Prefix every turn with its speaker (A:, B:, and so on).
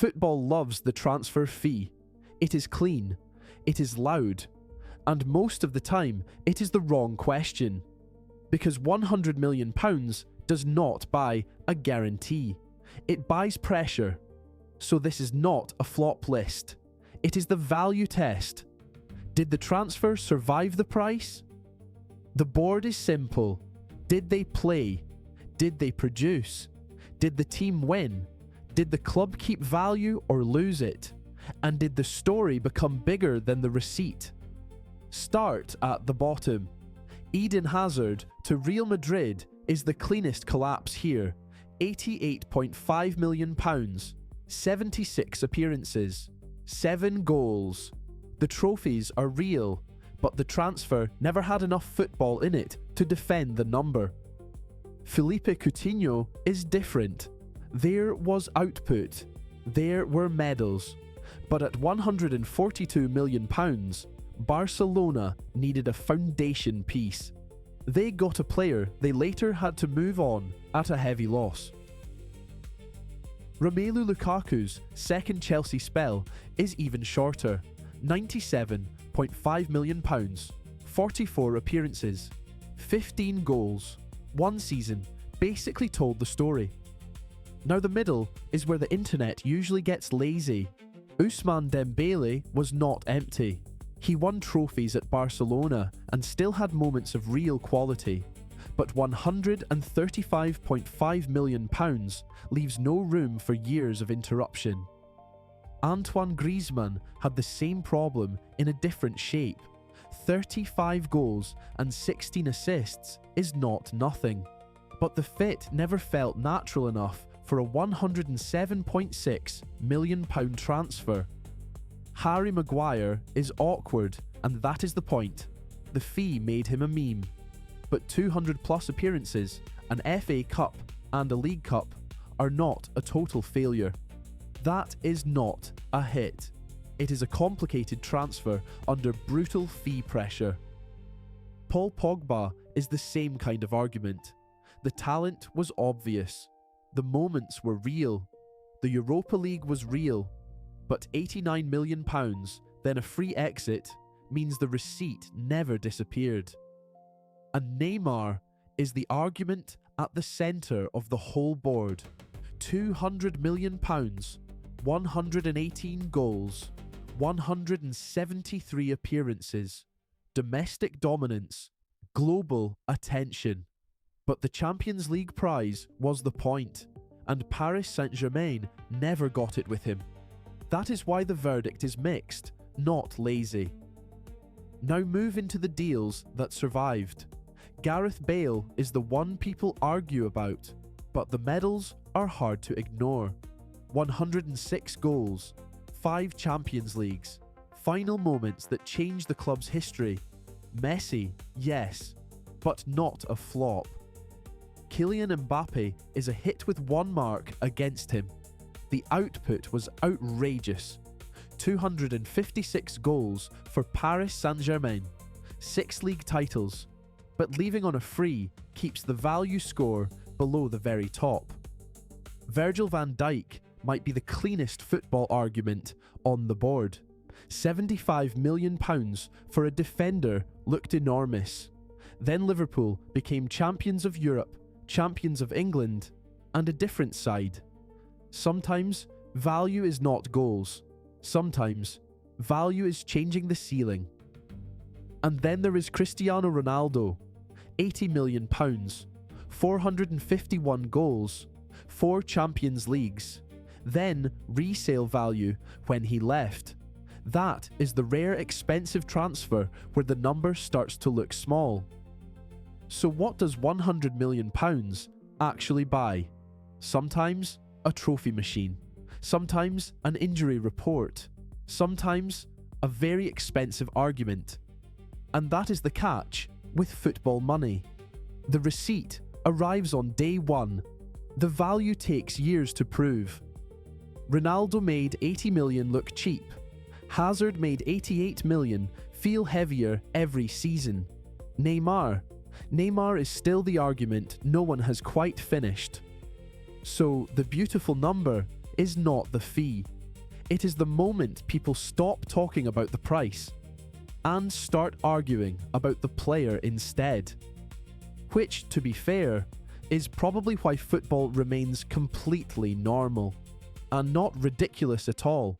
A: Football loves the transfer fee. It is clean, it is loud, and most of the time it is the wrong question. Because £100 million does not buy a guarantee. It buys pressure. So this is not a flop list. It is the value test. Did the transfer survive the price? The board is simple. Did they play? Did they produce? Did the team win? Did the club keep value or lose it? And did the story become bigger than the receipt? Start at the bottom. Eden Hazard to Real Madrid is the cleanest collapse here. £88.5 million, 76 appearances, 7 goals. The trophies are real, but the transfer never had enough football in it to defend the number. Philippe Coutinho is different. There was output, there were medals, but at £142 million, Barcelona needed a foundation piece. They got a player they later had to move on at a heavy loss. Romelu Lukaku's second Chelsea spell is even shorter, £97.5 million, 44 appearances, 15 goals. One season basically told the story. Now the middle is where the internet usually gets lazy. Ousmane Dembélé was not empty. He won trophies at Barcelona and still had moments of real quality. But £135.5 million leaves no room for years of interruption. Antoine Griezmann had the same problem in a different shape. 35 goals and 16 assists is not nothing. But the fit never felt natural enough for a £107.6 million transfer. Harry Maguire is awkward, and that is the point. The fee made him a meme. But 200 plus appearances, an FA Cup and a League Cup are not a total failure. That is not a hit. It is a complicated transfer under brutal fee pressure. Paul Pogba is the same kind of argument. The talent was obvious. The moments were real. The Europa League was real. But £89 million, then a free exit, means the receipt never disappeared. And Neymar is the argument at the centre of the whole board. £200 million, 118 goals, 173 appearances, domestic dominance, global attention. But the Champions League prize was the point, and Paris Saint-Germain never got it with him. That is why the verdict is mixed, not lazy. Now move into the deals that survived. Gareth Bale is the one people argue about, but the medals are hard to ignore. 106 goals, 5 Champions Leagues, final moments that changed the club's history. Messy, yes, but not a flop. Kylian Mbappé is a hit with one mark against him. The output was outrageous. 256 goals for Paris Saint-Germain, 6 league titles, but leaving on a free keeps the value score below the very top. Virgil van Dijk might be the cleanest football argument on the board. £75 million for a defender looked enormous. Then Liverpool became champions of Europe, champions of England, and a different side. Sometimes value is not goals. Sometimes value is changing the ceiling. And then there is Cristiano Ronaldo, £80 million, 451 goals, 4 Champions Leagues, then resale value when he left. That is the rare expensive transfer where the number starts to look small. So what does £100 million actually buy? Sometimes a trophy machine, sometimes an injury report, sometimes a very expensive argument. And that is the catch with football money. The receipt arrives on day one. The value takes years to prove. Ronaldo made 80 million look cheap. Hazard made 88 million feel heavier every season. Neymar is still the argument no one has quite finished. So the beautiful number is not the fee. It is the moment people stop talking about the price and start arguing about the player instead. Which, to be fair, is probably why football remains completely normal and not ridiculous at all.